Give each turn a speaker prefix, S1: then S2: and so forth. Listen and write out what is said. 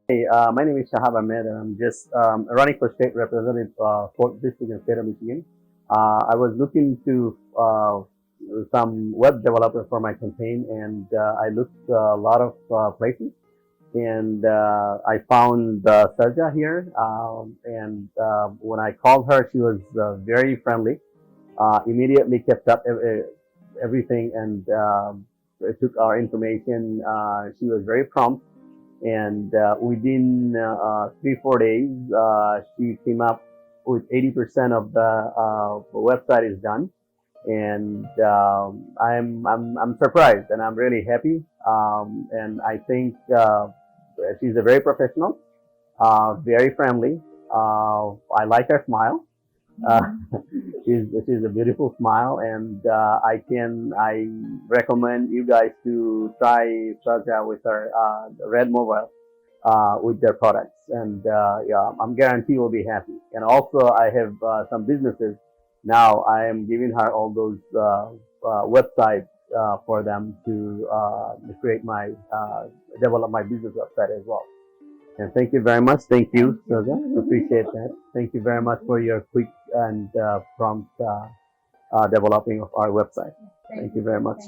S1: Hey, my name is Shahab Ahmed, and I'm just running for state representative, 4th District in the state of Michigan. I was looking to some web developer for my campaign, and I looked a lot of places, and I found Sarja here. And when I called her, she was very friendly. Immediately kept up everything and took our information. She was very prompt, and within 3 4 days she came up with 80% of the website is done. And I'm surprised, and I'm really happy. And I think she's a very professional, very friendly. I like her smile. uh, she's a beautiful smile, and I recommend you guys to try Shazia with her Red Mobile with their products, and yeah, I'm guarantee you'll be happy. And also, I have some businesses now. I am giving her all those websites for them to create my develop my business website as well. And thank you very much. Thank you, Soga. Appreciate that. Thank you very much for your quick and prompt developing of our website. Thank you very much.